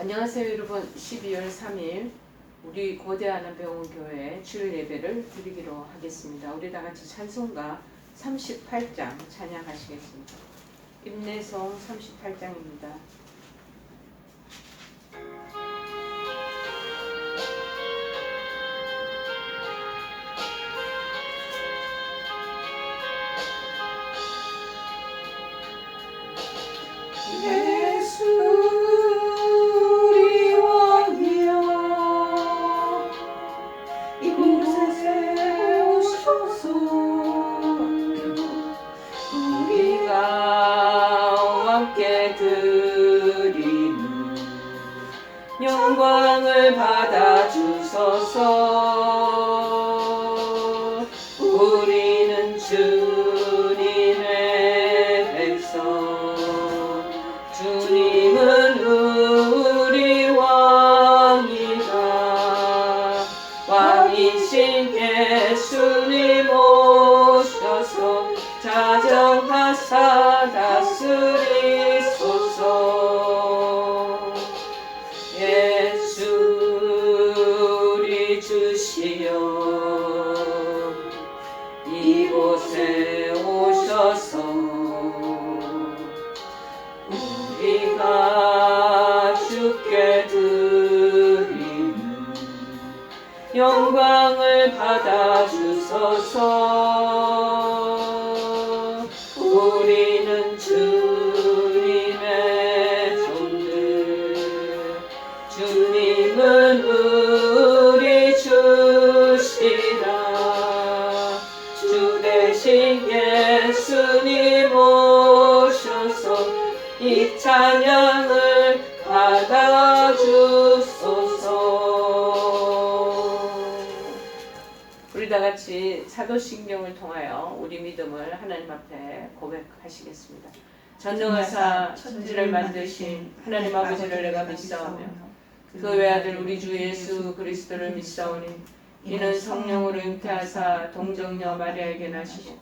안녕하세요 여러분. 12월 3일 우리 고대하나병원교회 주일 예배를 드리기로 하겠습니다. 우리 다같이 찬송가 38장 찬양하시겠습니다. 임내성 38장입니다. 영광을 받아 주소서. 우리는 주님의 백성, 주님은 우리 왕이다. 왕이신 예수님 오셔서 자정하사 다스리소서. 주시여 이곳에 오셔서 우리가 주께 드리는 영광을 받아 주소서. 우리는 주님의 종들, 주님은 우리 주시라. 주 대신 예수님 오셔서 이 찬양을 받아 주소서. 우리 다 같이 사도신경을 통하여 우리 믿음을 하나님 앞에 고백하시겠습니다. 전능하사 천지를 만드신 하나님 아버지를 내가 믿사오며 그 외아들 우리 주 예수 그리스도를 믿사오니 이는 성령으로 잉태하사 동정녀 마리아에게 나시고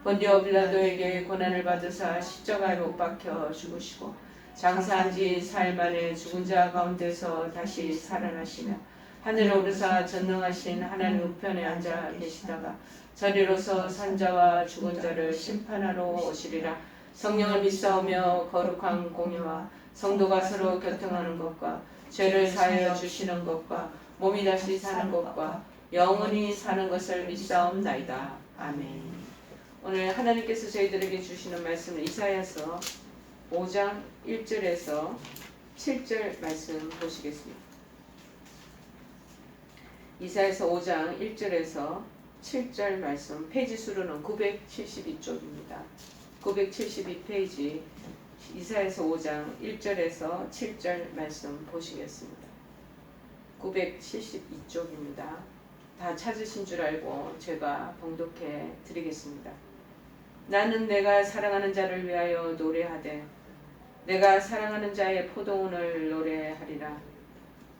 본디오 빌라도에게 고난을 받으사 십자가에 못 박혀 죽으시고 장사한 지 사흘 만에 죽은 자 가운데서 다시 살아나시며 하늘에 오르사 전능하신 하나님 우편에 앉아 계시다가 저리로서 산자와 죽은 자를 심판하러 오시리라. 성령을 믿사오며 거룩한 공의와 성도가 서로 교통하는 것과 죄를 사하여 주시는 것과 몸이 다시 사는 것과 영원히 사는 것을 믿사옵나이다. 아멘. 오늘 하나님께서 저희들에게 주시는 말씀은 이사야서 5장 1절에서 7절 말씀 보시겠습니다. 이사야서 5장 1절에서 7절 말씀, 페이지 수로는 972쪽입니다. 972페이지 이사야서 5장 1절에서 7절 말씀 보시겠습니다. 972쪽입니다. 다 찾으신 줄 알고 제가 봉독해 드리겠습니다. 나는 내가 사랑하는 자를 위하여 노래하되 내가 사랑하는 자의 포도원을 노래하리라.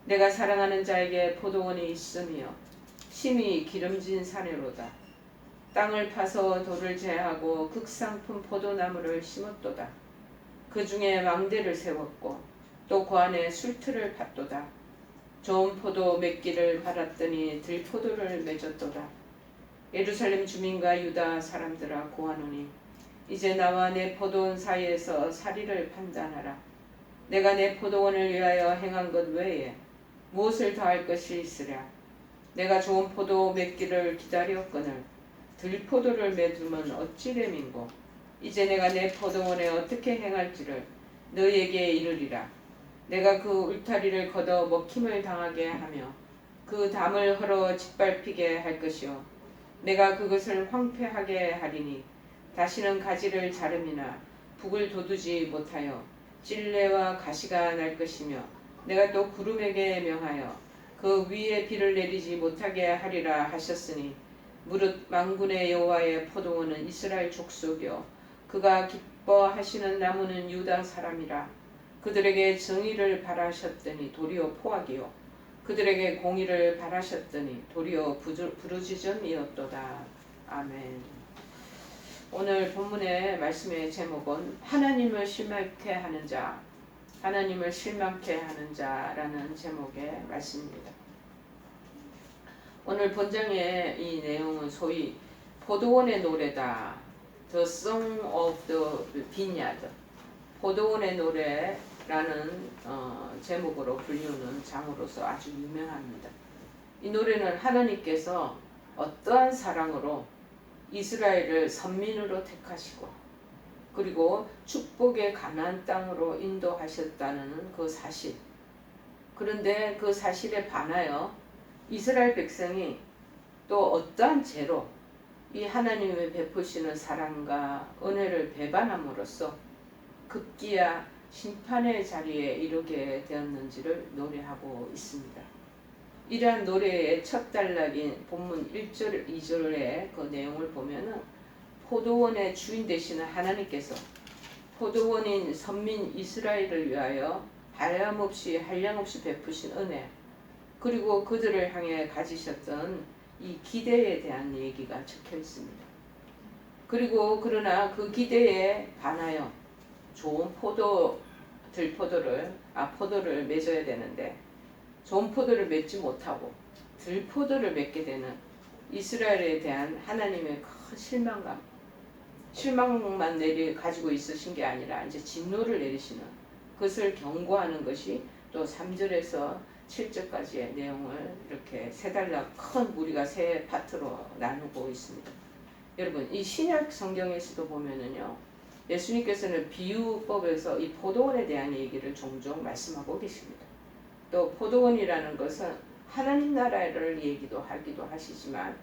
내가 사랑하는 자에게 포도원이 있으며 심히 기름진 산으로다. 땅을 파서 돌을 제하고 극상품 포도나무를 심었도다. 그 중에 망대를 세웠고 또 그 안에 술틀을 팠도다. 좋은 포도 맺기를 바랐더니 들포도를 맺었도다. 예루살렘 주민과 유다 사람들아 고하노니 이제 나와 내 포도원 사이에서 사리를 판단하라. 내가 내 포도원을 위하여 행한 것 외에 무엇을 더할 것이 있으랴. 내가 좋은 포도 맺기를 기다렸거늘 들포도를 맺으면 어찌 됨인고. 이제 내가 내 포도원에 어떻게 행할지를 너희에게 이르리라. 내가 그 울타리를 걷어 먹힘을 당하게 하며 그 담을 헐어 짓밟히게 할 것이요 내가 그것을 황폐하게 하리니 다시는 가지를 자름이나 북을 돋우지 못하여 찔레와 가시가 날 것이며 내가 또 구름에게 명하여 그 위에 비를 내리지 못하게 하리라 하셨으니 무릇 만군의 여호와의 포도원은 이스라엘 족속이요 그가 기뻐하시는 나무는 유다 사람이라. 그들에게 정의를 바라셨더니 도리어 포악이요 그들에게 공의를 바라셨더니 도리어 부르짖음이었도다. 아멘. 오늘 본문의 말씀의 제목은 하나님을 실망케 하는 자, 하나님을 실망케 하는 자라는 제목의 말씀입니다. 오늘 본장의 이 내용은 소위 포도원의 노래다. The Song of the Vineyard. 포도원의 노래라는 제목으로 불리우는 장으로서 아주 유명합니다. 이 노래는 하나님께서 어떠한 사랑으로 이스라엘을 선민으로 택하시고 그리고 축복의 가나안 땅으로 인도하셨다는 그 사실. 그런데 그 사실에 반하여 이스라엘 백성이 또 어떠한 죄로 이 하나님의 베푸시는 사랑과 은혜를 배반함으로써 급기야 심판의 자리에 이르게 되었는지를 노래하고 있습니다. 이러한 노래의 첫 단락인 본문 1절, 2절의 그 내용을 보면은 포도원의 주인 되시는 하나님께서 포도원인 선민 이스라엘을 위하여 한량없이 베푸신 은혜 그리고 그들을 향해 가지셨던 이 기대에 대한 얘기가 적혀 있습니다. 그리고 그러나 그 기대에 반하여 좋은 포도를 맺어야 되는데 좋은 포도를 맺지 못하고 들포도를 맺게 되는 이스라엘에 대한 하나님의 큰 실망만 가지고 있으신 게 아니라 이제 진노를 내리시는 그것을 경고하는 것이 또 3절에서 7절까지의 내용을 이렇게 세 단락 큰 무리가 세 파트로 나누고 있습니다. 여러분 이 신약 성경에서도 보면은요 예수님께서는 비유법에서 이 포도원에 대한 얘기를 종종 말씀하고 계십니다. 또 포도원이라는 것은 하나님 나라를 얘기도 하기도 하시지만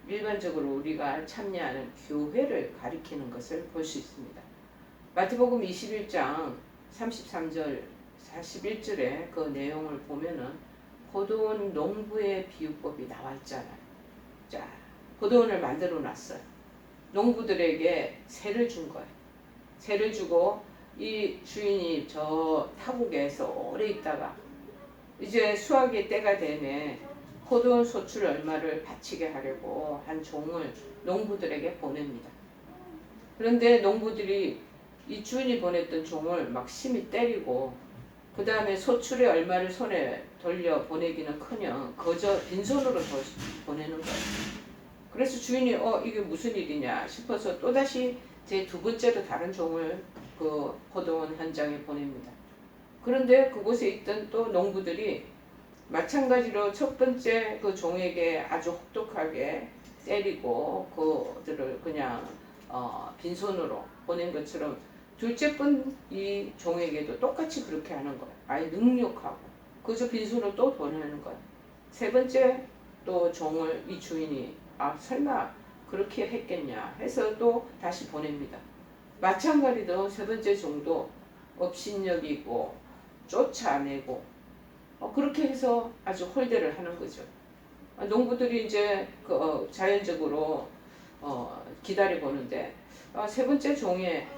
일반적으로 우리가 참여하는 교회를 가리키는 것을 볼 수 있습니다. 마태복음 21장 33절 41절의 그 내용을 보면은 포도원 농부의 비유법이 나와 있잖아요. 자, 포도원을 만들어 놨어요. 농부들에게 세를 준 거예요. 세를 주고 이 주인이 저 타국에서 오래 있다가 이제 수확의 때가 되네 포도원 소출 얼마를 바치게 하려고 한 종을 농부들에게 보냅니다. 그런데 농부들이 이 주인이 보냈던 종을 막 심히 때리고 그 다음에 소출의 얼마를 손에 돌려 보내기는커녕 거저 빈손으로 보내는 거예요. 그래서 주인이 이게 무슨 일이냐 싶어서 또다시 제 두 번째로 다른 종을 그 포도원 현장에 보냅니다. 그런데 그곳에 있던 또 농부들이 마찬가지로 첫 번째 그 종에게 아주 혹독하게 때리고 그들을 그냥 빈손으로 보낸 것처럼 둘째 번 이 종에게도 똑같이 그렇게 하는 거예요. 아예 능욕하고 그저 빈손으로 또 보내는 거예요. 세 번째 또 종을 이 주인이 설마 그렇게 했겠냐 해서 또 다시 보냅니다. 마찬가지로 세 번째 종도 업신여기고 쫓아내고 그렇게 해서 아주 홀대를 하는 거죠. 농부들이 이제 자연적으로 기다려 보는데 세 번째 종에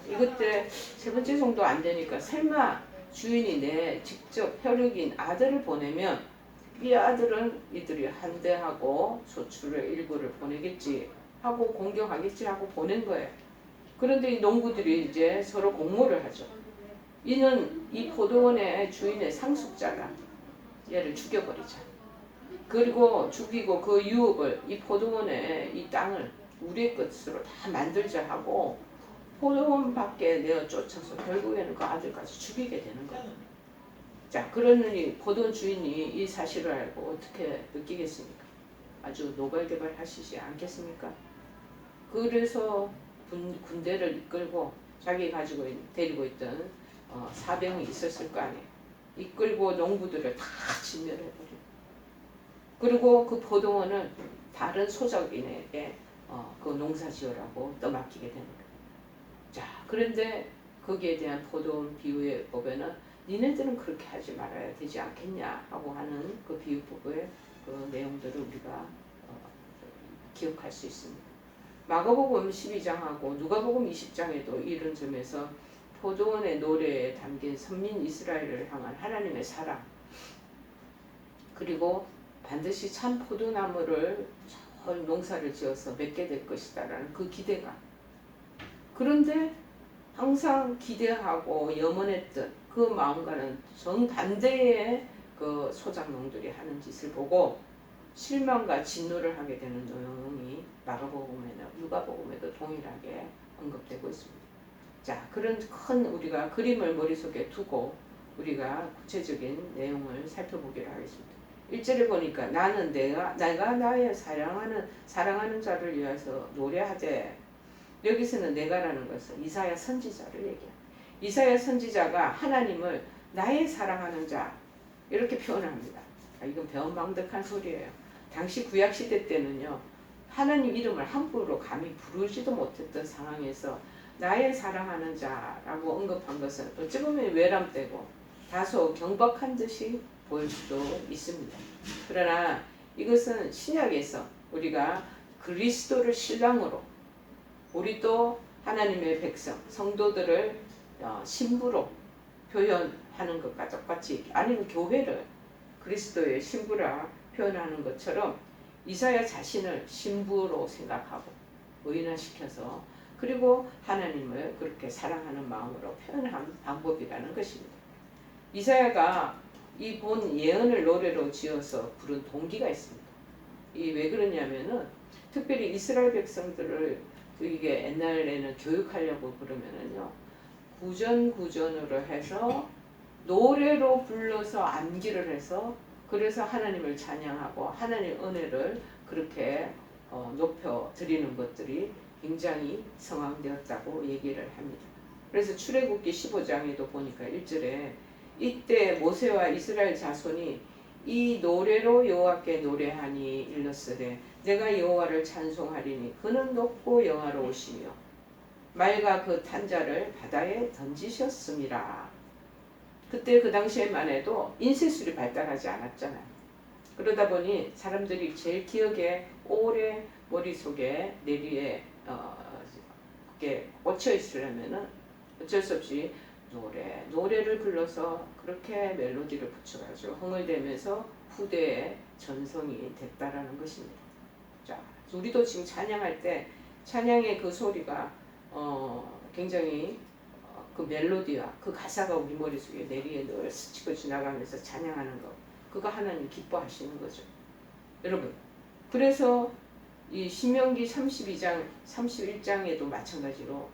이것들 세 번째 종도 안 되니까 설마 주인이 내 직접 혈육인 아들을 보내면 이 아들은 이들이 한대하고 소출의 일부를 보내겠지 하고 공격하겠지 하고 보낸 거예요. 그런데 이 농부들이 이제 서로 공모를 하죠. 이는 이 포도원의 주인의 상속자다. 얘를 죽여버리자. 그리고 죽이고 그 유업을 이 포도원의 이 땅을 우리의 것으로 다 만들자 하고 포도원 밖에 내어 쫓아서 결국에는 그 아들까지 죽이게 되는 거예요. 자, 그러니 포도원 주인이 이 사실을 알고 어떻게 느끼겠습니까? 아주 노발대발 하시지 않겠습니까? 그래서 군대를 이끌고 자기 데리고 있던 사병이 있었을 거 아니에요. 이끌고 농부들을 다 진멸해버리고 그리고 그 포도원을 다른 소작인에게 그 농사 지으라고 떠맡기게 되는 거예요. 자, 그런데 거기에 대한 포도원 비유에 보면은 니네들은 그렇게 하지 말아야 되지 않겠냐 하고 하는 그 비유법의 그 내용들을 우리가 기억할 수 있습니다. 마가복음 12장하고 누가복음 20장에도 이런 점에서 포도원의 노래에 담긴 선민 이스라엘을 향한 하나님의 사랑 그리고 반드시 참 포도나무를 농사를 지어서 맺게 될 것이다 라는 그 기대감. 그런데 항상 기대하고 염원했던 그 마음과는 정반대의 그 소작농들이 하는 짓을 보고 실망과 진노를 하게 되는 내용이 마가복음에나 누가복음에도 동일하게 언급되고 있습니다. 자, 그런 큰 우리가 그림을 머릿속에 두고 우리가 구체적인 내용을 살펴보기로 하겠습니다. 1절에 보니까 나는 내가 나의 사랑하는 자를 위해서 노래하되, 여기서는 내가라는 것은 이사야 선지자를 얘기합니다. 이사야 선지자가 하나님을 나의 사랑하는 자 이렇게 표현합니다. 이건 배은망덕한 소리예요. 당시 구약시대 때는요, 하나님 이름을 함부로 감히 부르지도 못했던 상황에서 나의 사랑하는 자라고 언급한 것은 어찌 보면 외람되고 다소 경박한 듯이 보일 수도 있습니다. 그러나 이것은 신약에서 우리가 그리스도를 신랑으로, 우리도 하나님의 백성, 성도들을 신부로 표현하는 것과 똑같이, 아니면 교회를 그리스도의 신부라 표현하는 것처럼 이사야 자신을 신부로 생각하고 의인화시켜서 그리고 하나님을 그렇게 사랑하는 마음으로 표현한 방법이라는 것입니다. 이사야가 이 본 예언을 노래로 지어서 부른 동기가 있습니다. 이 왜 그러냐면은 특별히 이스라엘 백성들을 이게 옛날에는 교육하려고 그러면은요, 구전으로 해서 노래로 불러서 암기를 해서 그래서 하나님을 찬양하고 하나님의 은혜를 그렇게 높여 드리는 것들이 굉장히 성황되었다고 얘기를 합니다. 그래서 출애굽기 15장에도 보니까 1절에 이때 모세와 이스라엘 자손이 이 노래로 여호와께 노래하니 일렀으되 내가 여호와를 찬송하리니 그는 높고 영화로우시며 말과 그 탄자를 바다에 던지셨음이라. 그때 그 당시에만 해도 인쇄술이 발달하지 않았잖아요. 그러다 보니 사람들이 제일 기억에 오래 머릿속에 내리에 그게 꽂혀 있으려면은 어쩔 수 없이 노래를 불러서 그렇게 멜로디를 붙여가지고 흥얼대면서 후대에 전송이 됐다라는 것입니다. 자, 우리도 지금 찬양할 때 찬양의 그 소리가 굉장히 그 멜로디와 그 가사가 우리 머릿속에 내리에 늘 스치고 지나가면서 찬양하는 것, 그거 하나님 기뻐하시는 거죠. 여러분, 그래서 이 신명기 32장, 31장에도 마찬가지로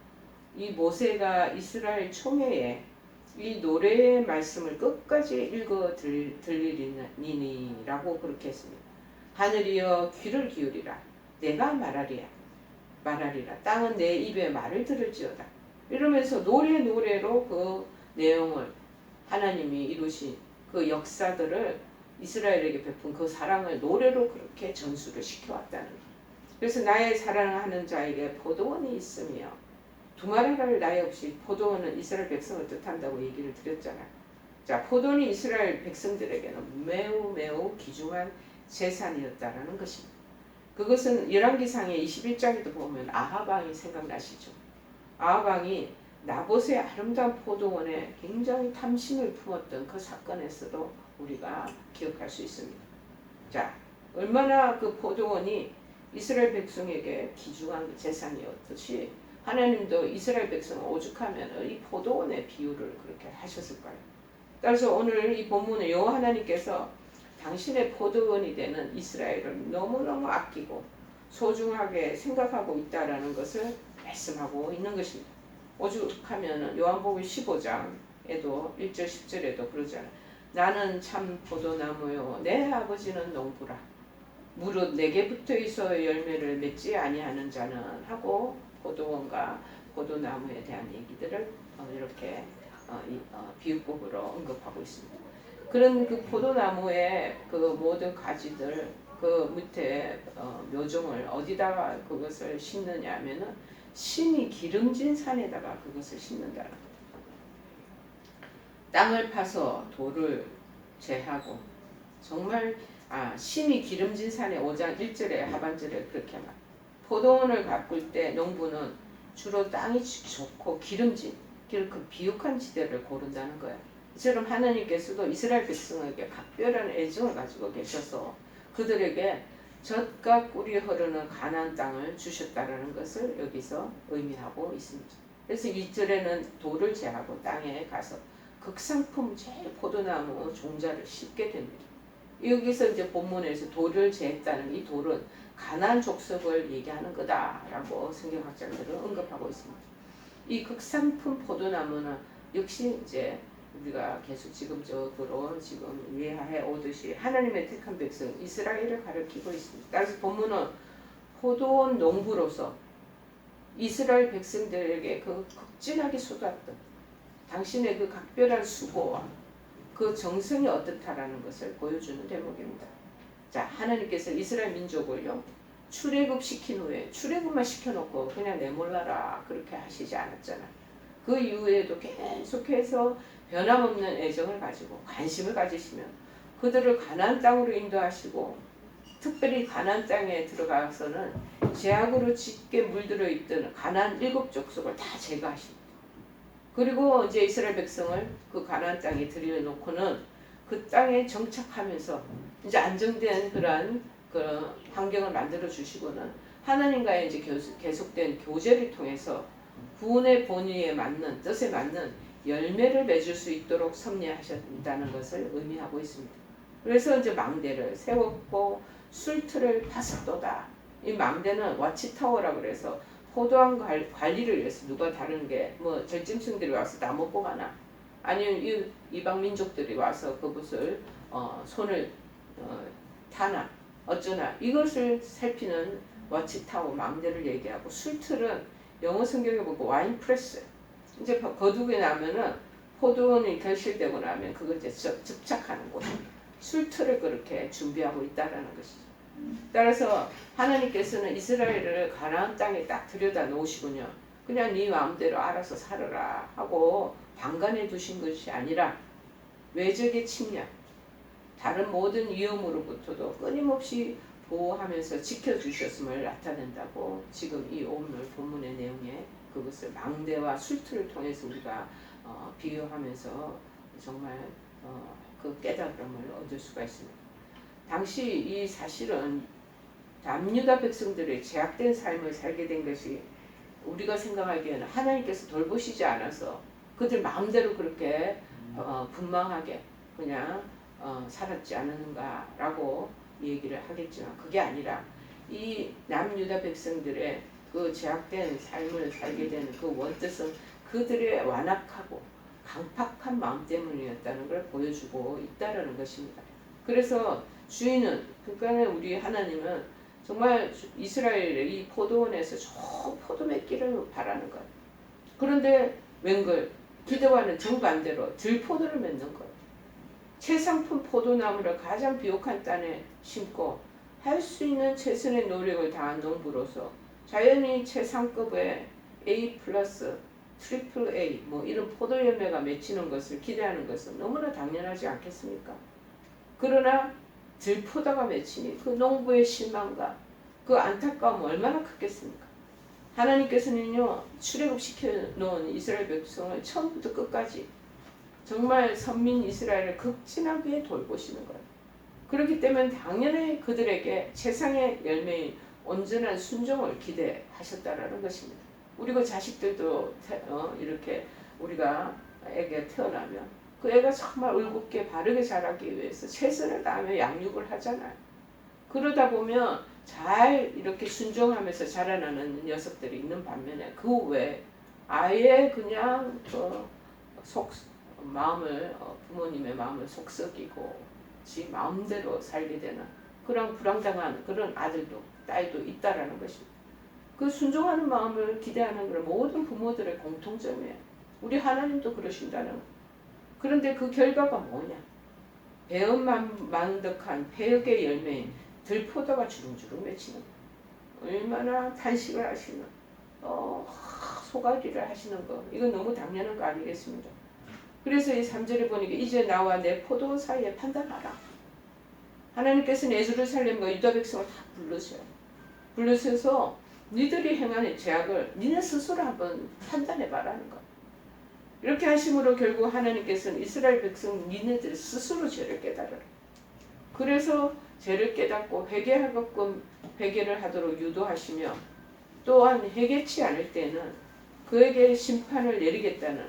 이 모세가 이스라엘 총회에 이 노래의 말씀을 끝까지 읽어 들리니라고 그렇게 했습니다. 하늘이여 귀를 기울이라. 내가 말하리라. 땅은 내 입의 말을 들을지어다. 이러면서 노래로 그 내용을 하나님이 이루신 그 역사들을 이스라엘에게 베푼 그 사랑을 노래로 그렇게 전수를 시켜왔다는 거예요. 그래서 나의 사랑하는 자에게 포도원이 있으며 두마리를 나이 없이, 포도원은 이스라엘 백성을 뜻한다고 얘기를 드렸잖아요. 자, 포도원이 이스라엘 백성들에게는 매우 귀중한 재산이었다라는 것입니다. 그것은 열왕기상의 21장에도 보면 아하방이 생각나시죠? 아하방이 나봇의 아름다운 포도원에 굉장히 탐심을 품었던 그 사건에서도 우리가 기억할 수 있습니다. 자, 얼마나 그 포도원이 이스라엘 백성에게 귀중한 재산이었듯이 하나님도 이스라엘 백성을 오죽하면 이 포도원의 비유를 그렇게 하셨을까요? 따라서 오늘 이 본문에 여호와 하나님께서 당신의 포도원이 되는 이스라엘을 너무너무 아끼고 소중하게 생각하고 있다라는 것을 말씀하고 있는 것입니다. 오죽하면 요한복음 15장에도 1절 10절에도 그러잖아요. 나는 참 포도나무요 내 아버지는 농부라. 무릇 내게 붙어있어 열매를 맺지 아니하는 자는 하고 포도원과 포도나무에 대한 얘기들을 이렇게 비유법으로 언급하고 있습니다. 그런 그 포도나무의 그 모든 가지들 그 밑에 묘종을 어디다가 그것을 심느냐 하면은 심이 기름진 산에다가 그것을 심는다는 거예요. 땅을 파서 돌을 제하고 정말 심이 기름진 산에 5장 1절에 하반절에 그렇게 말. 포도원을 가꿀 때 농부는 주로 땅이 좋고 기름진 그 비옥한 지대를 고른다는 거예요. 이처럼 하나님께서도 이스라엘 백성에게 각별한 애정을 가지고 계셔서 그들에게 젖과 꿀이 흐르는 가나안 땅을 주셨다라는 것을 여기서 의미하고 있습니다. 그래서 2절에는 돌을 제하고 땅에 가서 극상품 제일 포도나무 종자를 씹게 됩니다. 여기서 이제 본문에서 돌을 제했다는 이 돌은 가나안 족속을 얘기하는 거다라고 성경학자들은 언급하고 있습니다. 이 극상품 포도나무는 역시 이제 우리가 계속 지금적으로 지금 이해해 오듯이 하나님의 택한 백성 이스라엘을 가리키고 있습니다. 따라서 본문은 포도원 농부로서 이스라엘 백성들에게 그 극진하게 쏟았던 당신의 그 각별한 수고와 그 정성이 어떻다라는 것을 보여주는 대목입니다. 자, 하나님께서 이스라엘 민족을요 출애굽 시킨 후에 출애굽만 시켜놓고 그냥 내몰라라 그렇게 하시지 않았잖아. 그 이후에도 계속해서 변함없는 애정을 가지고 관심을 가지시면 그들을 가나안 땅으로 인도하시고 특별히 가나안 땅에 들어가서는 죄악으로 짙게 물들어 있던 가나안 7족속을 다 제거하십니다. 그리고 이제 이스라엘 백성을 그 가나안 땅에 들여놓고는 그 땅에 정착하면서 이제 안정된 그런 환경을 만들어 주시고는 하나님과의 이제 계속된 교제를 통해서 구원의 본의에 맞는 뜻에 맞는 열매를 맺을 수 있도록 섭리하셨다는 것을 의미하고 있습니다. 그래서 이제 망대를 세웠고 술틀을 팠었도다. 이 망대는 와치타워라고 그래서 포도원 관리를 위해서 누가 다른 게 뭐 절짐승들이 와서 다 먹고 가나 아니면 이방 민족들이 와서 그것을 손을 타나 어쩌나 이것을 살피는 와치타워 망대를 얘기하고 술틀은 영어 성경에 보고 와인 프레스 이제 거두게 나면은 포도원이 결실되고 나면 그걸 이제 접착하는 곳 술틀을 그렇게 준비하고 있다라는 것이죠. 따라서 하나님께서는 이스라엘을 가나안 땅에 딱 들여다 놓으시군요. 그냥 네 마음대로 알아서 살아라 하고 방관해 두신 것이 아니라 외적의 침략, 다른 모든 위험으로부터도 끊임없이 보호하면서 지켜주셨음을 나타낸다고 지금 이 오늘 본문의 내용에 그것을 망대와 술틀을 통해서 우리가 비유하면서 정말 그 깨달음을 얻을 수가 있습니다. 당시 이 사실은 남유다 백성들의 제약된 삶을 살게 된 것이 우리가 생각하기에는 하나님께서 돌보시지 않아서 그들 마음대로 그렇게 분망하게 그냥 살았지 않았는가라고 얘기를 하겠지만 그게 아니라 이 남유다 백성들의 그 제약된 삶을 살게 되는 그 원뜻은 그들의 완악하고 강팍한 마음 때문이었다는 걸 보여주고 있다는 것입니다. 그래서 주인은 그러니까 우리 하나님은 정말 이스라엘의 이 포도원에서 좋은 포도 맺기를 바라는 거예요. 그런데 웬걸 기대와는 정반대로 들포도를 맺는 거예요. 최상품 포도나무를 가장 비옥한 땅에 심고 할 수 있는 최선의 노력을 다한 농부로서 자연히 최상급의 A+, 트리플 A 뭐 이런 포도 열매가 맺히는 것을 기대하는 것은 너무나 당연하지 않겠습니까? 그러나 들포도가 맺히니 그 농부의 실망과 그 안타까움은 얼마나 크겠습니까? 하나님께서는요 출애굽시켜 놓은 이스라엘 백성을 처음부터 끝까지 정말 선민 이스라엘을 극진하게 돌보시는 거예요. 그렇기 때문에 당연히 그들에게 세상의 열매인 온전한 순종을 기대하셨다라는 것입니다. 우리 그 자식들도 이렇게 우리가 애가 태어나면 그 애가 정말 올곧게 바르게 자라기 위해서 최선을 다하며 양육을 하잖아요. 그러다 보면 잘 이렇게 순종하면서 자라나는 녀석들이 있는 반면에 그 외에 아예 그냥 마음을 부모님의 마음을 속썩이고 지 마음대로 살게 되는 그런 불황당한 그런 아들도 딸도 있다라는 것입니다. 그 순종하는 마음을 기대하는 그런 모든 부모들의 공통점이에요. 우리 하나님도 그러신다는 거예요. 그런데 그 결과가 뭐냐? 배은만덕한 폐역의 열매인 들포도가 주렁주렁 맺히는 거예요. 얼마나 탄식을 하시는 소가리를 하시는 거 이건 너무 당연한 거 아니겠습니까? 그래서 이 3절에 보니까 이제 나와 내 포도원 사이에 판단하라. 하나님께서는 예루살렘과 유다 백성을 다 불러셔서 니들이 행하는 죄악을 니네 스스로 한번 판단해봐라는 거. 이렇게 하심으로 결국 하나님께서는 이스라엘 백성 니네들 스스로 죄를 깨달으라. 그래서 죄를 깨닫고 회개하게끔 회개를 하도록 유도하시며 또한 회개치 않을 때는 그에게 심판을 내리겠다는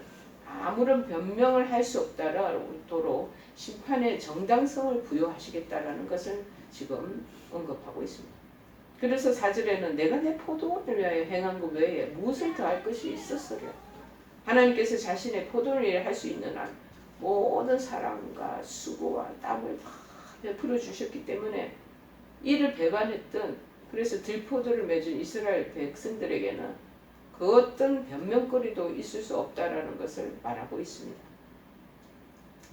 아무런 변명을 할 수 없도록 심판의 정당성을 부여하시겠다라는 것을 지금 언급하고 있습니다. 그래서 4절에는 내가 내 포도원을 위하여 행한 것 외에 무엇을 더할 것이 있었으랴. 하나님께서 자신의 포도원을 위해 할 수 있는 한 모든 사랑과 수고와 땀을 다 베풀어 주셨기 때문에 이를 배반했던, 그래서 들포도를 맺은 이스라엘 백성들에게는 그 어떤 변명거리도 있을 수 없다라는 것을 말하고 있습니다.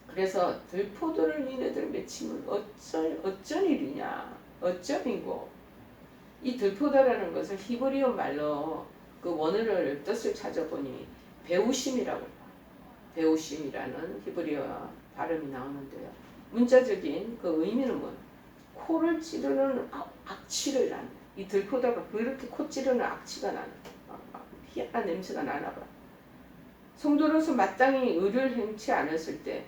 그래서 들포도를 니네들 맺히면 어쩐 일이냐, 어쩌인고. 이 들포도라는 것을 히브리어 말로 그 원어를 뜻을 찾아보니 배우심이라고, 배우심이라는 히브리어 발음이 나오는데요. 문자적인 그 의미는 뭐냐? 코를 찌르는 악취를 나는, 이 들포도가 그렇게 코 찌르는 악취가 나는, 희한한 냄새가 나나 봐. 성도로서 마땅히 의를 행치 않았을 때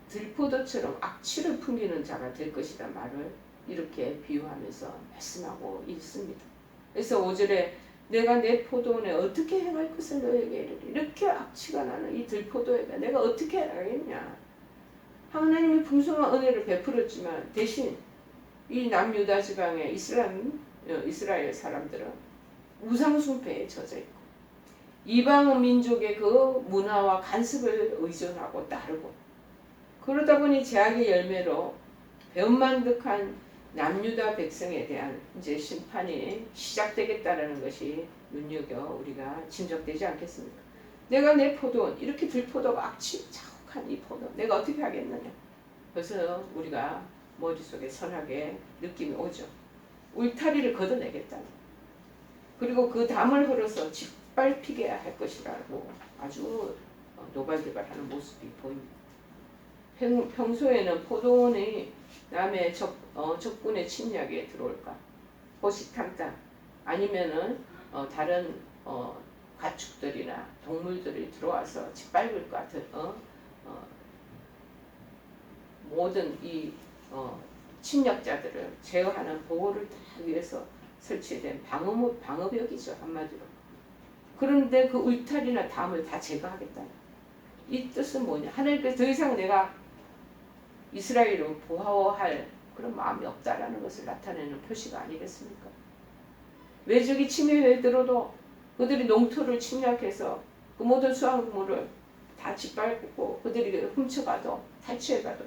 들포도처럼 악취를 풍기는 자가 될 것이다 말을 이렇게 비유하면서 말씀하고 있습니다. 그래서 5절에 내가 내 포도원에 어떻게 행할 것을 너에게 이르리. 이렇게 악취가 나는 이 들포도에게 내가 어떻게 하겠냐. 하나님이 풍성한 은혜를 베풀었지만 대신 이 남유다 지방의 이스라엘 사람들은 우상 숭배에 젖어 있고 이방 민족의 그 문화와 간습을 의존하고 따르고, 그러다 보니 제약의 열매로 배은만득한 남유다 백성에 대한 이제 심판이 시작되겠다라는 것이 눈여겨 우리가 짐작되지 않겠습니까? 내가 내 포도원, 이렇게 들포도가 악취 자욱한 이 포도 내가 어떻게 하겠느냐. 그래서 우리가 머릿속에 선하게 느낌이 오죠. 울타리를 걷어내겠다. 그리고 그 담을 흘러서 짓밟히게 할 것이라고 아주 노발대발하는 모습이 보입니다. 평소에는 포도원이 남의 적군의 침략에 들어올까, 호시탐탐, 아니면은 다른 가축들이나 동물들이 들어와서 짓밟을까, 모든 이 침략자들을 제어하는 보호를 다 위해서 설치된 방어벽이죠, 한마디로. 그런데 그 울타리나 담을 다 제거하겠다. 이 뜻은 뭐냐? 하나님께서 더 이상 내가 이스라엘을 보호할 그런 마음이 없다라는 것을 나타내는 표시가 아니겠습니까? 외적이 침해에 들어도 그들이 농토를 침략해서 그 모든 수확물을 다 짓밟고 그들이 훔쳐가도 탈취해가도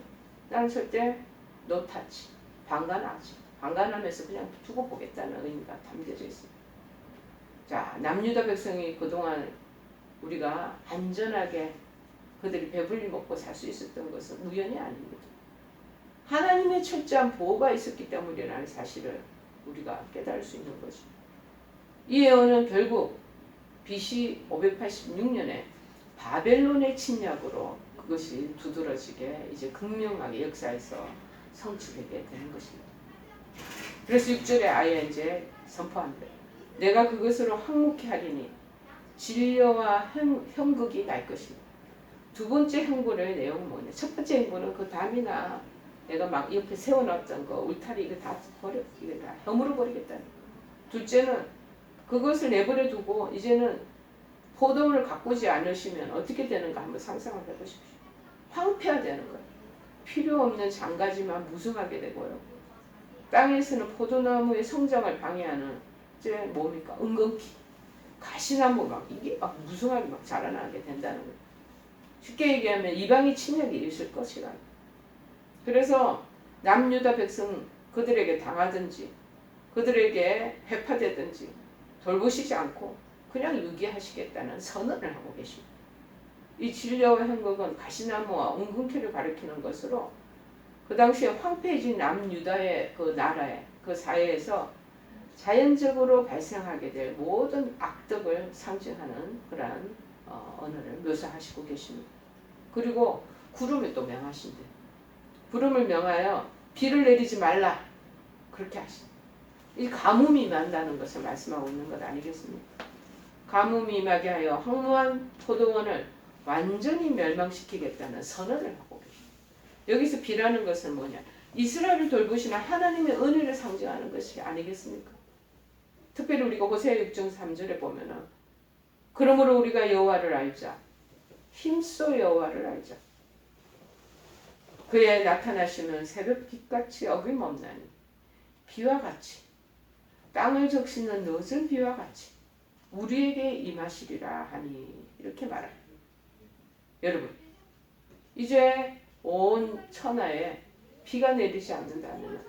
나는 절대 no touch, 방관하면서 그냥 두고 보겠다는 의미가 담겨져 있습니다. 자, 남유다 백성이 그동안 우리가 안전하게 그들이 배불리 먹고 살 수 있었던 것은 우연이 아닙니다. 하나님의 철저한 보호가 있었기 때문이라는 사실을 우리가 깨달을 수 있는 거죠. 이 예언은 결국 BC 586년에 바벨론의 침략으로 그것이 두드러지게 이제 극명하게 역사에서 성취되게 되는 것입니다. 그래서 6절에 아예 이제 선포합니다. 내가 그것으로 항목케 하리니 진려와 형극이 날 것입니다. 두 번째 행보의 내용은 뭐냐? 첫 번째 행보는 그 담이나 내가 막 옆에 세워놨던 거 울타리 이거 다 이거 다 허물어 버리겠다는 거. 둘째는 그것을 내버려 두고 이제는 포도원을 가꾸지 않으시면 어떻게 되는가 한번 상상을 해보십시오. 황폐화되는 거예요. 필요 없는 장가지만 무성하게 되고요. 땅에서는 포도나무의 성장을 방해하는 이제 뭡니까? 은근피, 가시나무 막 이게 막 무성하게 막 자라나게 된다는 거예요. 쉽게 얘기하면 이방의 침략이 있을 것이라. 그래서 남유다 백성 그들에게 당하든지 그들에게 회파되든지 돌보시지 않고 그냥 유기하시겠다는 선언을 하고 계십니다. 이 진려와 행곡은 가시나무와 은근키를 가리키는 것으로 그 당시에 황폐해진 남유다의 그 나라의 그 사회에서 자연적으로 발생하게 될 모든 악덕을 상징하는 그러한 언어를 묘사하시고 계십니다. 그리고 구름을 또 명하신대. 구름을 명하여 비를 내리지 말라 그렇게 하십니다. 이 가뭄이 임한다는 것을 말씀하고 있는 것 아니겠습니까? 가뭄이 임하게 하여 황무한 포도원을 완전히 멸망시키겠다는 선언을 하고 계십니다. 여기서 비라는 것은 뭐냐? 이스라엘을 돌보시는 하나님의 은혜를 상징하는 것이 아니겠습니까? 특별히 우리가 호세아 6장 3절에 보면은 그러므로 우리가 여호와를 알자. 힘써 여호와를 알자. 그의 나타나시는 새벽 빛같이 어김없나니 비와 같이 땅을 적시는 늦은 비와 같이 우리에게 임하시리라 하니 이렇게 말합니다. 여러분 이제 온 천하에 비가 내리지 않는다면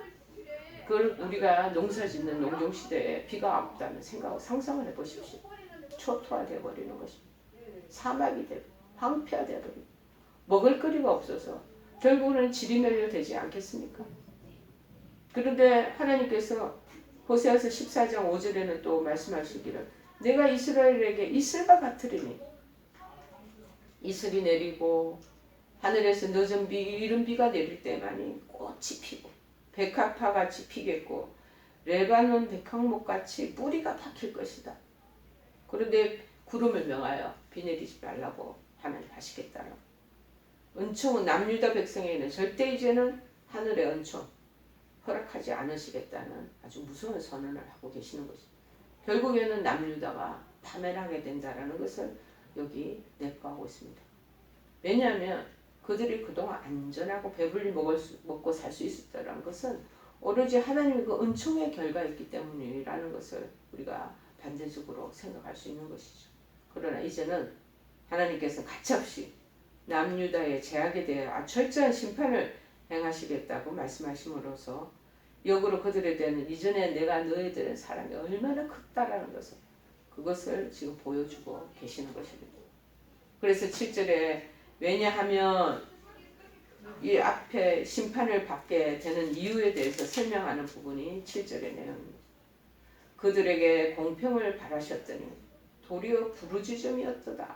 그걸 우리가 농사짓는 농경시대에 비가 없다는 생각을 상상을 해보십시오. 초토화되어 버리는 것입니다. 사막이 되고 황폐화되어 버리고 먹을 거리가 없어서 결국은 지리멸렬 되지 않겠습니까? 그런데 하나님께서 호세아서 14장 5절에는 또 말씀하시기를 내가 이스라엘에게 이슬과 같으리니 이슬이 내리고 하늘에서 늦은 비 이른 비가 내릴 때만이 꽃이 피고 백합화같이 피겠고 레바논 백향목같이 뿌리가 박힐 것이다. 그런데 구름을 명하여 비 내리지 말라고 하나님 하시겠다는 은총은 남유다 백성에게는 절대 이제는 하늘의 은총 허락하지 않으시겠다는 아주 무서운 선언을 하고 계시는 것입니다. 결국에는 남유다가 파멸하게 된다는 것을 여기 내포하고 있습니다. 왜냐하면 그들이 그동안 안전하고 배불리 먹고 살 수 있었다는 것은 오로지 하나님의 그 은총의 결과였기 때문이라는 것을 우리가 반대적으로 생각할 수 있는 것이죠. 그러나 이제는 하나님께서 가차없이 남유다의 죄악에 대해 철저한 심판을 행하시겠다고 말씀하심으로써 역으로 그들에 대한 이전에 내가 너희들의 사랑이 얼마나 크다라는 것을 그것을 지금 보여주고 계시는 것입니다. 그래서 7절에 왜냐하면 이 앞에 심판을 받게 되는 이유에 대해서 설명하는 부분이 7절의 내용입니다. 그들에게 공평을 바라셨더니 도리어 부르짖음이었도다.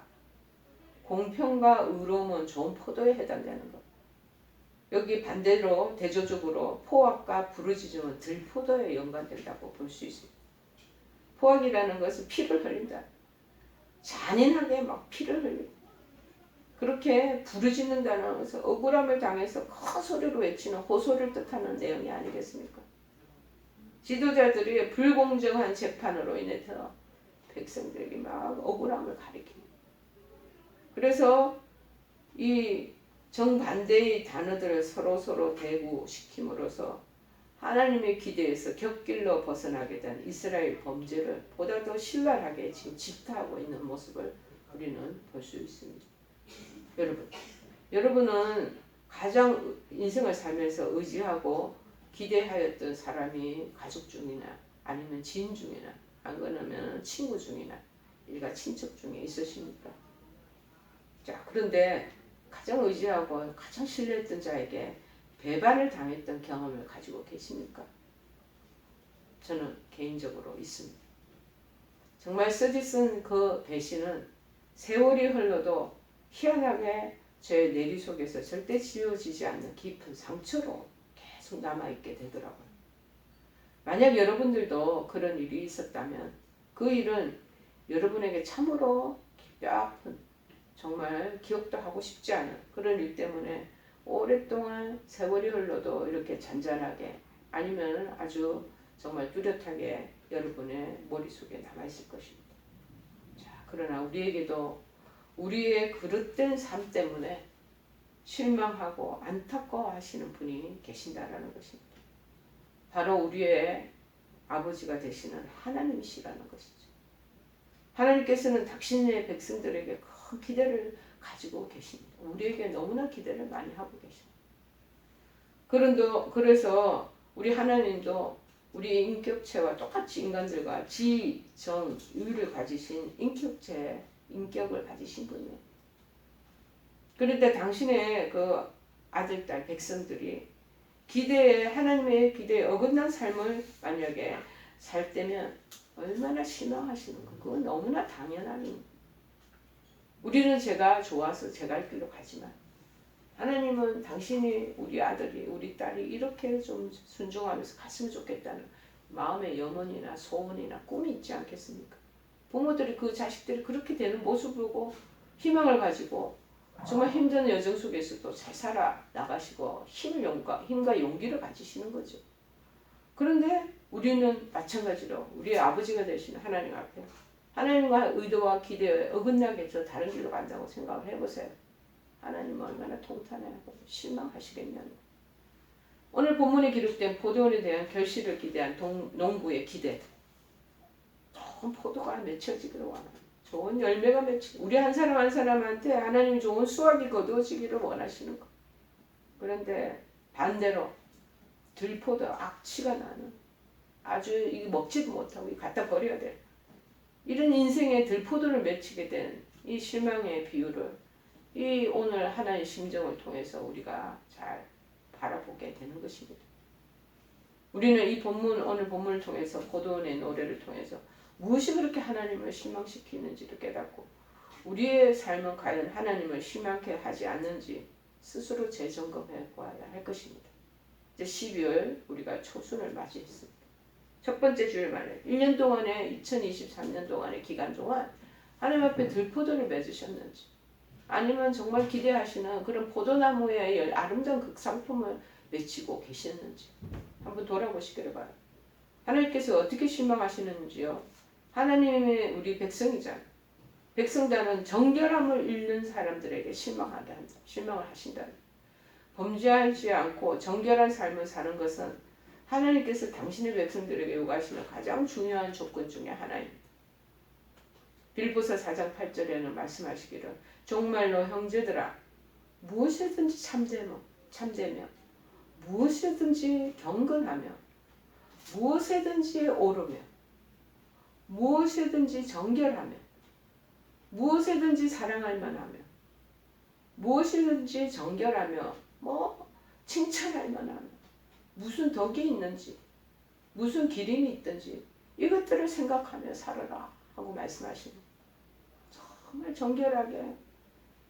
공평과 의로움은 좋은 포도에 해당되는 것. 여기 반대로 대조적으로 포악과 부르짖음은 들포도에 연관된다고 볼 수 있습니다. 포악이라는 것은 피를 흘린다. 잔인하게 막 피를 흘리고 그렇게 부르짖는다는 것은 억울함을 당해서 큰 소리로 외치는 호소를 뜻하는 내용이 아니겠습니까? 지도자들이 불공정한 재판으로 인해서 백성들에게 막 억울함을 가리킵니다. 그래서 이 정반대의 단어들을 서로 대구시킴으로써 하나님의 기대에서 곁길로 벗어나게 된 이스라엘 범죄를 보다 더 신랄하게 지금 질타하고 있는 모습을 우리는 볼 수 있습니다. 여러분은 가장 인생을 살면서 의지하고 기대하였던 사람이 가족 중이나 아니면 지인 중이나 안 그러면 친구 중이나 일가 친척 중에 있으십니까? 자, 그런데 가장 의지하고 가장 신뢰했던 자에게 배반을 당했던 경험을 가지고 계십니까? 저는 개인적으로 있습니다. 정말 쓰디쓴 그 배신은 세월이 흘러도 희한하게 제 내리 속에서 절대 지워지지 않는 깊은 상처로 계속 남아있게 되더라고요. 만약 여러분들도 그런 일이 있었다면 그 일은 여러분에게 참으로 뼈아픈 정말 기억도 하고 싶지 않은 그런 일 때문에 오랫동안 세월이 흘러도 이렇게 잔잔하게 아니면 아주 정말 뚜렷하게 여러분의 머릿속에 남아있을 것입니다. 자, 그러나 우리에게도 우리의 그릇된 삶 때문에 실망하고 안타까워하시는 분이 계신다라는 것입니다. 바로 우리의 아버지가 되시는 하나님이시라는 것이죠. 하나님께서는 당신의 백성들에게 큰 기대를 가지고 계십니다. 우리에게 너무나 기대를 많이 하고 계십니다. 그래서 우리 하나님도 우리 인격체와 똑같이 인간들과 지, 정, 유를 가지신 인격을 가지신 분이에요. 그런데 당신의 그 아들, 딸, 백성들이 하나님의 기대에 어긋난 삶을 만약에 살 때면 얼마나 실망하시는가. 그건 너무나 당연한 일입니다. 우리는 제가 좋아서 제가 할 길로 가지만 하나님은 당신이 우리 아들이 우리 딸이 이렇게 좀 순종하면서 갔으면 좋겠다는 마음의 염원이나 소원이나 꿈이 있지 않겠습니까? 부모들이 그 자식들이 그렇게 되는 모습을 보고 희망을 가지고 정말 힘든 여정 속에서도 잘 살아 나가시고 힘과 용기를 가지시는 거죠. 그런데 우리는 마찬가지로 우리의 아버지가 되시는 하나님 앞에 하나님과 의도와 기대에 어긋나겠죠. 다른 길로 간다고 생각을 해보세요. 하나님은 얼마나 통탄하고 실망하시겠냐는. 오늘 본문에 기록된 포도원에 대한 결실을 기대한 농부의 기대. 좋은 포도가 맺혀지기를 원합니다. 좋은 열매가 맺히고 우리 한 사람 한 사람한테 하나님이 좋은 수확이 거두어지기를 원하시는 것. 그런데 반대로 들포도 악취가 나는 아주 이게 먹지도 못하고 갖다 버려야 돼. 이런 인생의 들포도를 맺히게 된 이 실망의 비유를 이 오늘 하나님의 심정을 통해서 우리가 잘 바라보게 되는 것입니다. 우리는 이 본문 오늘 본문을 통해서 포도원의 노래를 통해서 무엇이 그렇게 하나님을 실망시키는지를 깨닫고 우리의 삶은 과연 하나님을 실망케 하지 않는지 스스로 재점검해 보아야 할 것입니다. 이제 12월 우리가 초순을 맞이했습니다. 첫 번째 주일 말에 1년 동안의 2023년 동안의 기간 동안 하나님 앞에 들포도를 맺으셨는지 아니면 정말 기대하시는 그런 포도나무의 아름다운 극상품을 맺히고 계셨는지 한번 돌아보시기를 바랍니다. 하나님께서 어떻게 실망하시는지요. 하나님의 우리 백성이잖아요. 백성단은 정결함을 잃는 사람들에게 실망을 하신다. 범죄하지 않고 정결한 삶을 사는 것은 하나님께서 당신의 백성들에게 요구하시는 가장 중요한 조건 중에 하나입니다. 빌보서 4장 8절에는 말씀하시기를 정말로 형제들아 무엇이든지 참되며 무엇이든지 경건하며 무엇이든지 오르며 무엇이든지 정결하며 무엇이든지 사랑할 만하며 무엇이든지 정결하며 칭찬할 만하며 무슨 덕이 있는지 무슨 기림이 있든지 이것들을 생각하며 살아라 하고 말씀하시는 정말 정결하게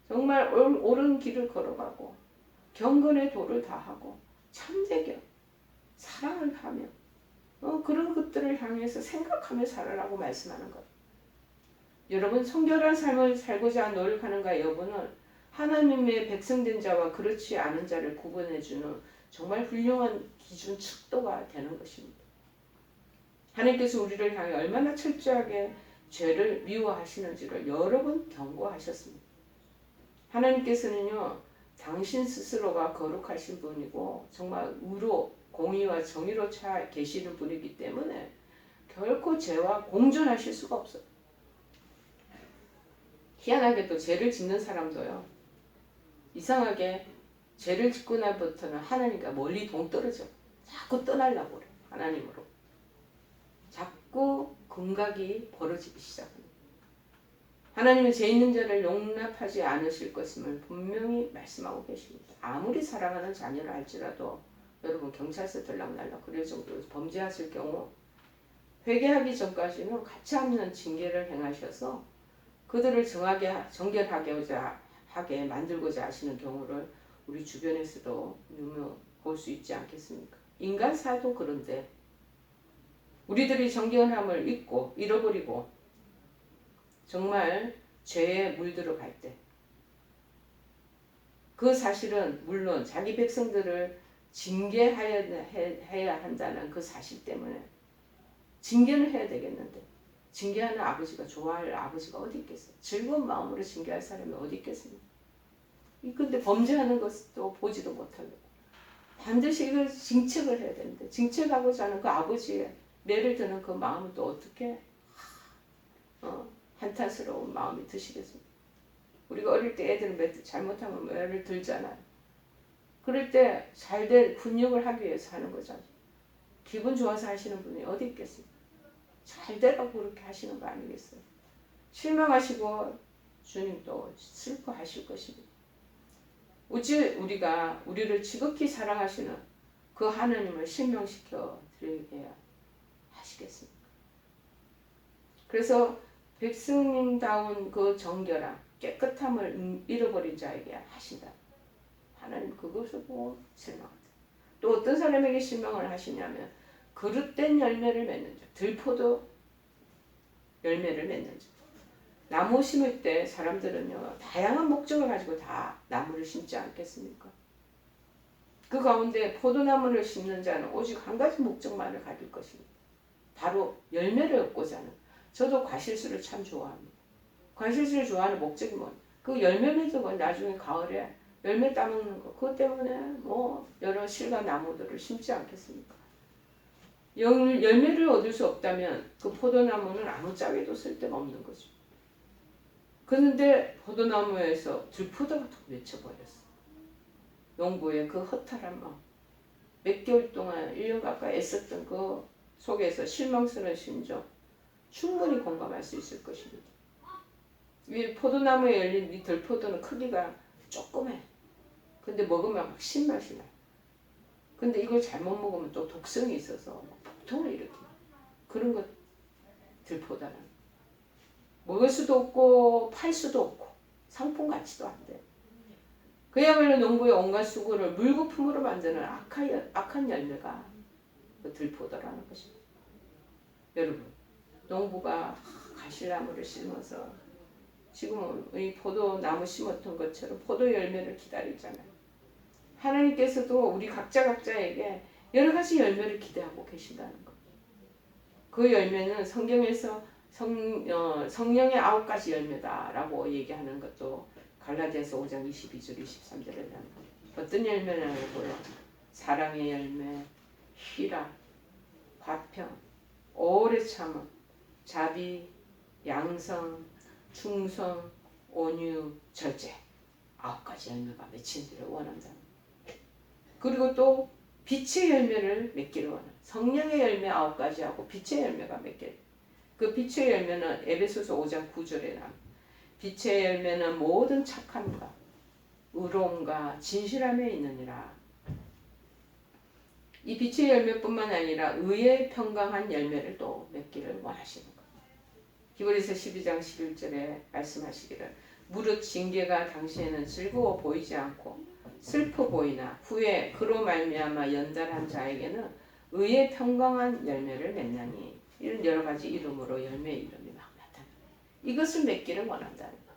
정말 옳은 길을 걸어가고 경건의 도를 다하고 참되게 사랑을 하며 그런 것들을 향해서 생각하며 살아라고 말씀하는 것. 여러분 성결한 삶을 살고자 노력하는가 여부는 하나님의 백성된 자와 그렇지 않은 자를 구분해주는 정말 훌륭한 기준 척도가 되는 것입니다. 하나님께서 우리를 향해 얼마나 철저하게 죄를 미워하시는지를 여러 번 경고하셨습니다. 하나님께서는요 당신 스스로가 거룩하신 분이고 정말 의로 공의와 정의로 차 계시는 분이기 때문에 결코 죄와 공존하실 수가 없어요. 희한하게도 죄를 짓는 사람도요 이상하게 죄를 짓고 나부터는 하나님과 멀리 동떨어져 자꾸 떠나려고 그래. 하나님으로 자꾸 금각이 벌어지기 시작합니다. 하나님은 죄 있는 자를 용납하지 않으실 것임을 분명히 말씀하고 계십니다. 아무리 사랑하는 자녀를 할지라도 여러분 경찰서 들락날락 그럴 정도로 범죄하실 경우 회개하기 전까지는 가차없는 징계를 행하셔서 그들을 정결하게 만들고자 하시는 경우를 우리 주변에서도 볼 수 있지 않겠습니까? 인간사도 그런데 우리들이 정결함을 잊고 잃어버리고 정말 죄에 물들어갈 때 그 사실은 물론 자기 백성들을 징계해야 한다는 그 사실 때문에 징계는 해야 되겠는데 징계하는 아버지가 좋아할 아버지가 어디 있겠어요? 즐거운 마음으로 징계할 사람이 어디 있겠습니까? 근데 범죄하는 것도 보지도 못하고 반드시 이걸 징책을 해야 되는데 징책하고자 하는 그 아버지의 매를 드는 그 마음은 또 어떻게 한탄스러운 마음이 드시겠습니까? 우리가 어릴 때 애들은 잘못하면 매를 들잖아요. 그럴 때 잘된 훈육을 하기 위해서 하는 거잖아요. 기분 좋아서 하시는 분이 어디 있겠습니까? 잘 되라고 그렇게 하시는 거 아니겠어요? 실망하시고 주님도 슬퍼하실 것입니다. 어찌 우리가 우리를 지극히 사랑하시는 그 하나님을 실망시켜 드리게 하시겠습니까? 그래서 백성님다운 그 정결함, 깨끗함을 잃어버린 자에게 하신다. 하나님 그것을 보고 실망한다. 또 어떤 사람에게 실망을 하시냐면 그릇된 열매를 맺는 자, 들포도 열매를 맺는 자. 나무 심을 때 사람들은요 다양한 목적을 가지고 다 나무를 심지 않겠습니까? 그 가운데 포도나무를 심는 자는 오직 한 가지 목적만을 가질 것입니다. 바로 열매를 얻고자 하는 저도 과실수를 참 좋아합니다. 과실수를 좋아하는 목적이 뭐예요? 그 열매 맺은 건 나중에 가을에 열매 따먹는 거. 그것 때문에 뭐 여러 실과 나무들을 심지 않겠습니까? 열매를 얻을 수 없다면 그 포도나무는 아무짝에도 쓸데가 없는 거죠. 그런데 포도나무에서 들포도가 툭 맺혀버렸어. 농부의 그 허탈한 마음. 몇 개월 동안 1년 가까이 애썼던 그 속에서 실망스러운 심정 충분히 공감할 수 있을 것입니다. 이 포도나무에 열린 이 들포도는 크기가 조그매. 근데 먹으면 막 신맛이 나. 근데 이걸 잘못 먹으면 또 독성이 있어서 복통을 일으켜. 그런 것 들포다는 먹을 수도 없고 팔 수도 없고 상품 가치도 안 돼. 그야말로 농부의 온갖 수고를 물거품으로 만드는 악한 열매가 그 들포도라는 것입니다. 여러분, 농부가 가시나무를 심어서 지금은 이 포도나무 심었던 것처럼 포도 열매를 기다리잖아요. 하나님께서도 우리 각자에게 여러 가지 열매를 기대하고 계신다는 것. 그 열매는 성경에서 성령의 9가지 열매다라고 얘기하는 것도 갈라디아서 5장 22절 23절에 나옵니다. 어떤 열매냐고요? 사랑의 열매, 희락, 화평, 오래 참음, 자비, 양성, 충성, 온유, 절제. 9가지 열매가 맺힌 데를 원한다는. 그리고 또 빛의 열매를 맺기를 원한다. 성령의 열매 9가지하고 빛의 열매가 몇 개. 그 빛의 열매는 에베소서 5장 9절에 나옵니다. 빛의 열매는 모든 착함과 의로움과 진실함에 있느니라. 이 빛의 열매뿐만 아니라 의의 평강한 열매를 또 맺기를 원하시는 것. 히브리서 12장 11절에 말씀하시기를 무릇 징계가 당시에는 즐거워 보이지 않고 슬퍼 보이나 후에 그로 말미암아 연단한 자에게는 의의 평강한 열매를 맺나니. 이런 여러 가지 이름으로 열매의 이름이 막 나타나. 이것을 맺기를 원한다는 것.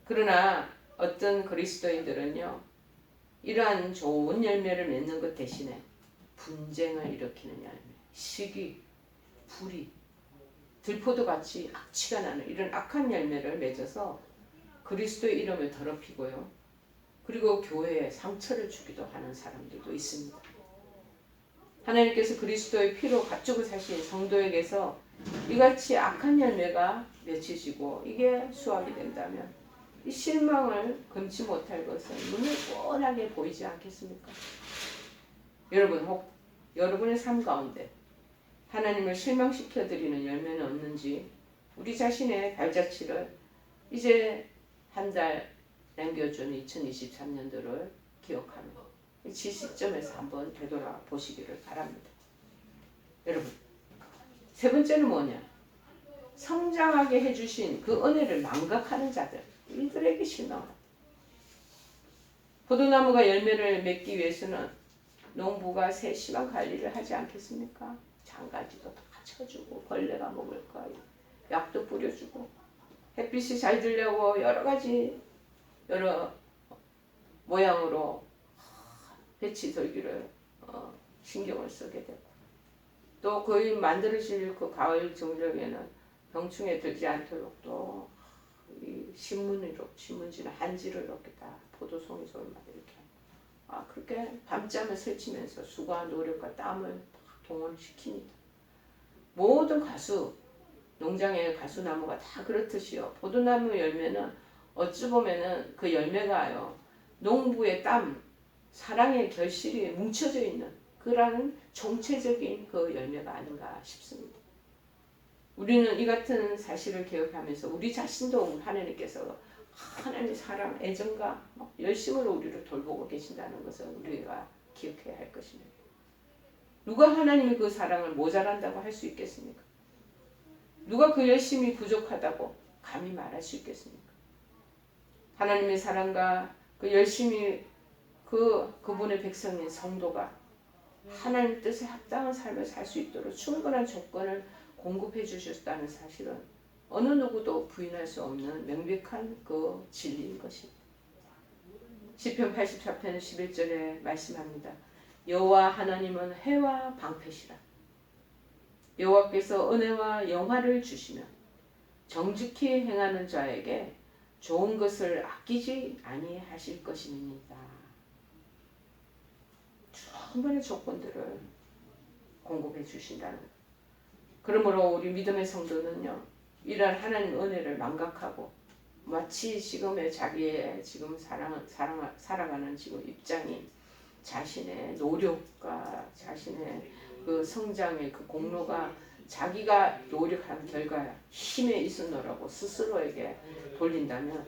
그러나 어떤 그리스도인들은요, 이러한 좋은 열매를 맺는 것 대신에 분쟁을 일으키는 열매, 시기, 불의, 들포도같이 악취가 나는 이런 악한 열매를 맺어서 그리스도의 이름을 더럽히고요. 그리고 교회에 상처를 주기도 하는 사람들도 있습니다. 하나님께서 그리스도의 피로 가축을 사신 성도에게서 이같이 악한 열매가 맺히시고 이게 수확이 된다면 이 실망을 금치 못할 것은 눈에 뻔하게 보이지 않겠습니까? 여러분, 혹 여러분의 삶 가운데 하나님을 실망시켜드리는 열매는 없는지 우리 자신의 발자취를 이제 한 달 남겨준 2023년도를 기억하는 것. 이 시점에서 한번 되돌아보시기를 바랍니다. 여러분, 세 번째는 뭐냐? 성장하게 해주신 그 은혜를 망각하는 자들, 이들에게 실망한다. 포도나무가 열매를 맺기 위해서는 농부가 세심한 관리를 하지 않겠습니까? 장가지도 다 쳐주고 벌레가 먹을까 약도 뿌려주고 햇빛이 잘 들려고 여러 가지 여러 모양으로 배치 돌기를 신경을 쓰게 되고 또 거의 만들어질 그 가을 정력에는 병충해 들지 않도록 또 이 신문지나 한지를 이렇게 다 포도송이 솔만 이렇게 그렇게 밤잠을 설치면서 수고와 노력과 땀을 동원시킵니다. 모든 농장의 가수나무가 다 그렇듯이요. 포도나무 열매는 어찌 보면은 그 열매가요. 농부의 땀, 사랑의 결실이 뭉쳐져 있는 그러한 총체적인 그 열매가 아닌가 싶습니다. 우리는 이 같은 사실을 기억하면서 우리 자신도 하나님께서 하나님의 사랑, 애정과 열심으로 우리를 돌보고 계신다는 것을 우리가 기억해야 할 것입니다. 누가 하나님의 그 사랑을 모자란다고 할 수 있겠습니까? 누가 그 열심이 부족하다고 감히 말할 수 있겠습니까? 하나님의 사랑과 그 열심이 그분의 백성인 성도가 하나님 뜻에 합당한 삶을 살 수 있도록 충분한 조건을 공급해 주셨다는 사실은 어느 누구도 부인할 수 없는 명백한 그 진리인 것입니다. 시편 84편 11절에 말씀합니다. 여호와 하나님은 해와 방패시라. 여호와께서 은혜와 영화를 주시며 정직히 행하는 자에게 좋은 것을 아끼지 아니하실 것입니다. 충분히 조건들을 공급해 주신다는 거예요. 그러므로 우리 믿음의 성도는요, 이런 하나님 은혜를 망각하고 마치 지금의 자기의 지금 살아가는 지금 입장이 자신의 노력과 자신의 그 성장의 그 공로가 자기가 노력한 결과야 힘에 있으노라고 스스로에게 돌린다면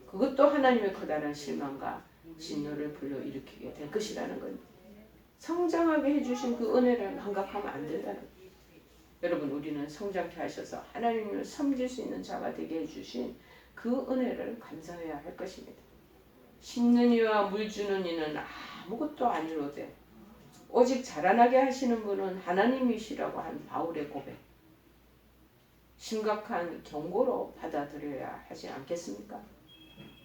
그것도 하나님의 커다란 실망과 진노를 불러일으키게 될 것이라는 겁니다. 성장하게 해주신 그 은혜를 망각하면 안 된다는 거예요. 여러분, 우리는 성장케 하셔서 하나님을 섬길 수 있는 자가 되게 해주신 그 은혜를 감사해야 할 것입니다. 심는 이와 물 주는 이는 아무것도 아니로되 오직 자라나게 하시는 분은 하나님이시라고 한 바울의 고백, 심각한 경고로 받아들여야 하지 않겠습니까?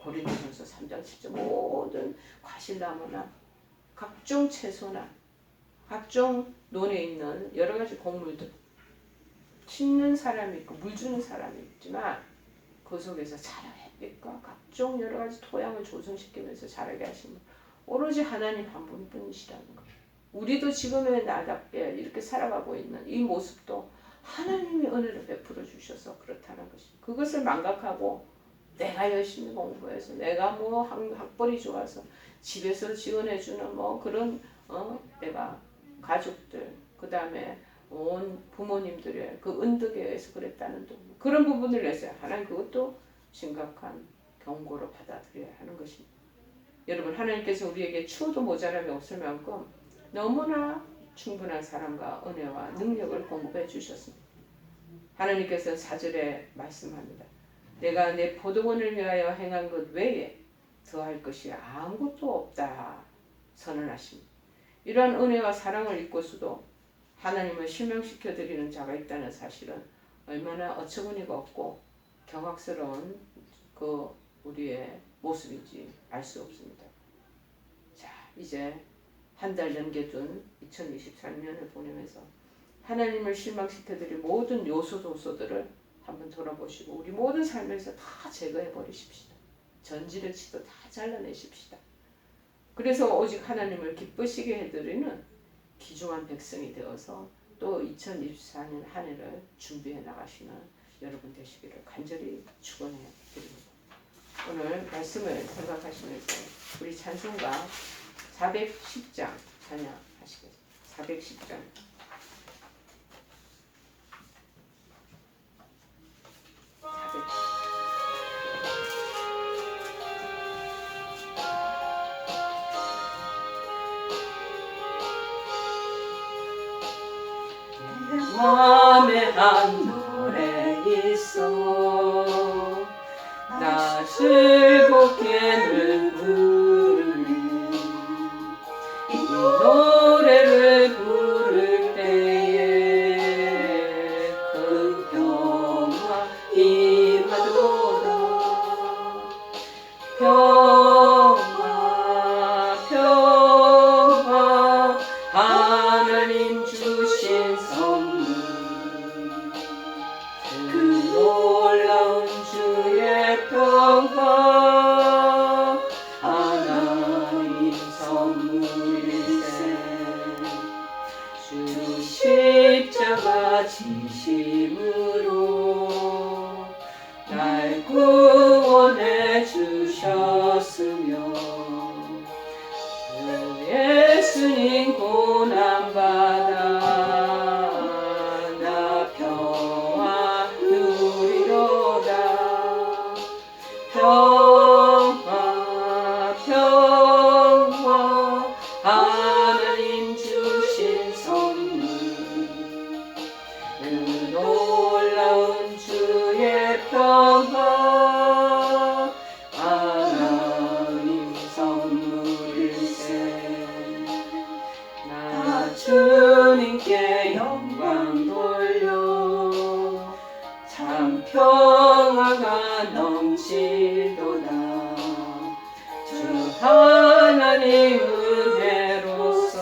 고린도전서 3장 10절 모든 과실나무나 각종 채소나 각종 논에 있는 여러 가지 곡물들, 심는 사람이 있고 물 주는 사람이 있지만 그 속에서 자라 햇빛과 각종 여러 가지 토양을 조성시키면서 자라게 하시는 오로지 하나님 한 분뿐이시라는 거예요. 우리도 지금의 나답게 이렇게 살아가고 있는 이 모습도 하나님이 은혜를 베풀어 주셔서 그렇다는 것입니다. 그것을 망각하고 내가 열심히 공부해서 내가 뭐 학벌이 좋아서 집에서 지원해주는 뭐 그런 내가 가족들 그 다음에 온 부모님들의 그 은덕에 의해서 그랬다는 그런 부분을 내세요. 하나님 그것도 심각한 경고로 받아들여야 하는 것입니다. 여러분, 하나님께서 우리에게 추워도 모자람이 없을 만큼 너무나 충분한 사랑과 은혜와 능력을 공급해 주셨습니다. 하나님께서 4절에 말씀합니다. 내가 내 포도원을 위하여 행한 것 외에 더할 것이 아무것도 없다 선언하십니다. 이러한 은혜와 사랑을 잊고서도 하나님을 실망시켜드리는 자가 있다는 사실은 얼마나 어처구니가 없고 경악스러운 그 우리의 모습인지 알 수 없습니다. 자, 이제 한 달 넘겨둔 2023년을 보내면서 하나님을 실망시켜드릴 모든 요소들을 한번 돌아보시고 우리 모든 삶에서 다 제거해 버리십시다. 전지를 치도 다 잘라내십시다. 그래서 오직 하나님을 기쁘시게 해드리는 귀중한 백성이 되어서 또 2024년 한 해를 준비해 나가시는 여러분 되시기를 간절히 축원해 드립니다. 오늘 말씀을 생각하시면서 우리 찬송가 410장 찬양하시겠습니다. 410장 맘에 한 노래 있어 나 즐겁게는 부르네 이 노래를 부를 때에 그 평화 임하도다 평화 하나님 주신 선물 그 놀라운 주의 평화 하나님 선물일세 주 십자가 지심으로 날 구원해 주셨으며 주 예수님 고난받아 나 평화 누리로다 평화 하나님 주신 선물 그 놀라운 주의 평화 하나님 선물일세 나 주님께 영광 돌려 참 평화가 넘치도다 주 하나님 은혜로서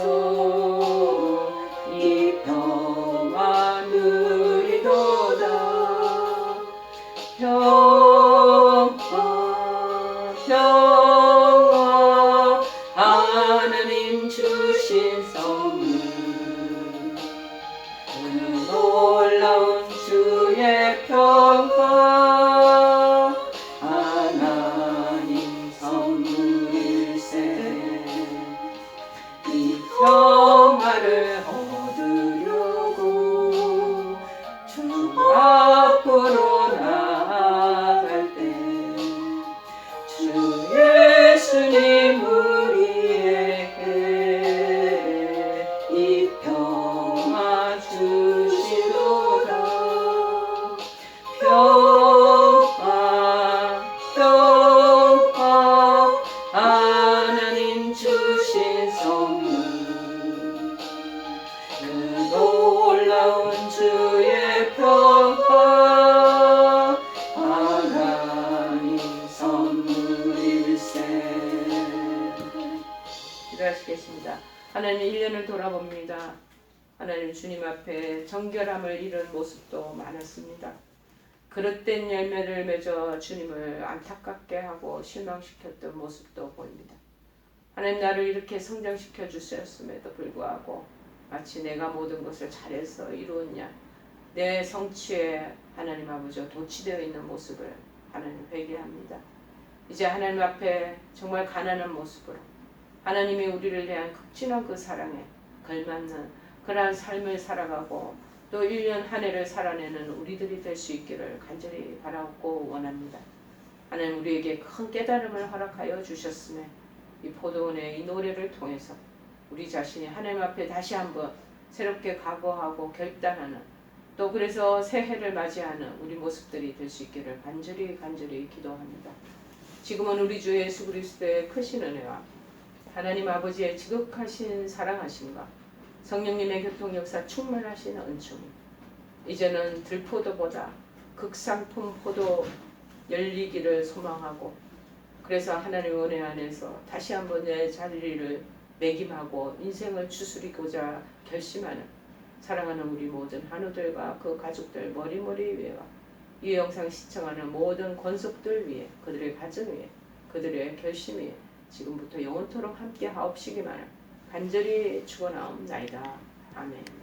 이 평화는 하나님 1년을 돌아봅니다. 하나님 주님 앞에 정결함을 잃은 모습도 많았습니다. 그릇된 열매를 맺어 주님을 안타깝게 하고 실망시켰던 모습도 보입니다. 하나님 나를 이렇게 성장시켜 주셨음에도 불구하고 마치 내가 모든 것을 잘해서 이루었냐 내 성취에 하나님 아버지와 도취되어 있는 모습을 하나님 회개합니다. 이제 하나님 앞에 정말 가난한 모습으로 하나님이 우리를 대한 극진한 그 사랑에 걸맞는 그러한 삶을 살아가고 또 1년 한 해를 살아내는 우리들이 될 수 있기를 간절히 바라고 원합니다. 하나님 우리에게 큰 깨달음을 허락하여 주셨음에 이 포도원의 이 노래를 통해서 우리 자신이 하나님 앞에 다시 한번 새롭게 각오하고 결단하는 또 그래서 새해를 맞이하는 우리 모습들이 될 수 있기를 간절히 기도합니다. 지금은 우리 주 예수 그리스도의 크신 은혜와 하나님 아버지의 지극하신 사랑하심과 성령님의 교통 역사 충만하신 은총이 이제는 들포도보다 극상품 포도 열리기를 소망하고 그래서 하나님의 은혜 안에서 다시 한번 내 자리를 매김하고 인생을 추스리고자 결심하는 사랑하는 우리 모든 한우들과 그 가족들 머리머리 위에와 이 영상 시청하는 모든 권속들 위에 그들의 가정 위에 그들의 결심 위에 지금부터 영원토록 함께 하옵시기만을 간절히 축원하옵나이다. 아멘.